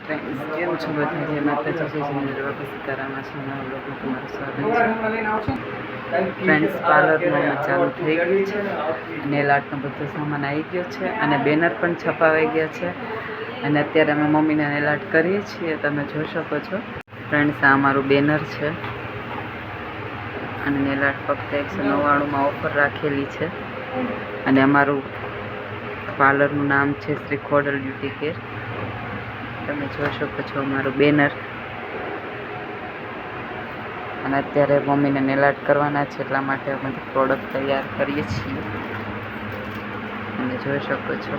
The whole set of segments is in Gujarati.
ફ્રેન્ડ્સ કેમ છો બધા? જે માતાજી છે જેને વાપસ સીતારામાં છે એના લોકોનું તમારું સ્વાગત છે. ફ્રેન્ડ્સ પાર્લરનું ચાલુ થઈ ગયું છે અને લાટનો બધો સામાન આવી ગયો છે અને બેનર પણ છપાવાઈ ગયા છે અને અત્યારે અમે મમ્મીને નેલાટ કરીએ છીએ, તમે જોઈ શકો છો. ફ્રેન્ડ્સ આ અમારું બેનર છે અને નેલાટ ફક્ત 199 ઓફર રાખેલી છે અને અમારું પાર્લરનું નામ છે શ્રી ખોડલ બ્યુટી કેર. તમે જોઈ શકો છો અમારું બેનર. અને અત્યારે મમ્મીને નેલાટ કરવાના છે એટલા માટે અમે પ્રોડક્ટ તૈયાર કરીએ છીએ. તમે જોઈ શકો છો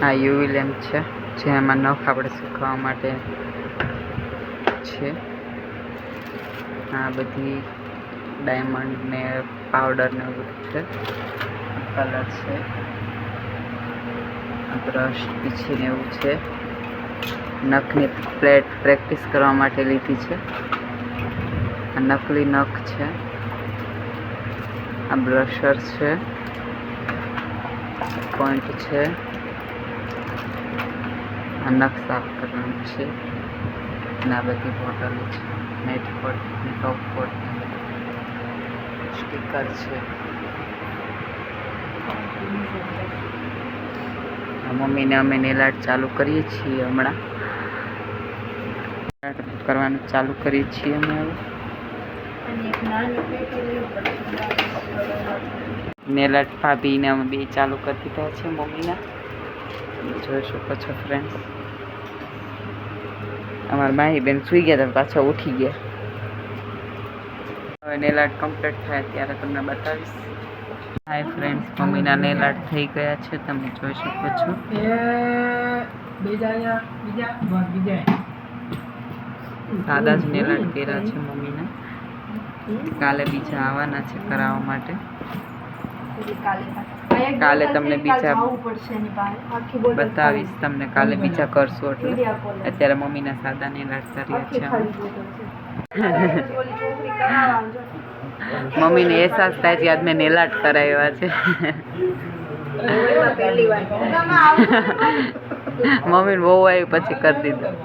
આ યુવી લેમ્પ છે જેમાં નખ આપણે સુકાવવા માટે છે. આ બધી ડાયમંડ ને પાવડર ને એવું છે. કલર છે, બ્રશ પીછીને એવું છે. નખની પ્લેટ પ્રેક્ટિસ કરવા માટે લીધી છે. આ નકલી નખ છે. આ બ્રશર છે, પોઈન્ટ છે. આ નખ સાફ કરવાનું છે અને આ બધી બોટલ છે. નેટ કોટ ટોપ કોટ સ્ટીકર છે. મમ્મીને અમે નેલાટ ચાલુ કરીએ છીએ હમણાં. કરવાનું ચાલુ કરીએ છીએ અમે હવે. નેલાટ ભાભીને અમે બે ચાલુ કરી દીધા છે મમ્મીના. જોઈ શકો છો ફ્રેન્ડ્સ. અમારા માહી બેન સૂઈ ગયા હતા, પાછા ઉઠી ગયા. હવે નેલાટ કમ્પ્લીટ થાય ત્યારે તમને બતાવીશ. હાય ફ્રેન્ડ્સ, મમ્મીના નેલાટ થઈ ગયા છે, તમે જોઈ શકો છો. સાદા જ નેલાટ કર્યા છે મમ્મીના. કાલે બીજા આવવાના છે કરાવવા માટે. કાલે તમને બીજા બતાવીશ, તમને કાલે બીજા કરશું. એટલે અત્યારે મમ્મીના સાદા નેલાટ કર્યા છે. મમ્મીને અહેસાસ થાય છે આજ મેં નેલાટ કરાવ્યા છે. મમ્મીને બહુ આવી પછી કરી દીધું.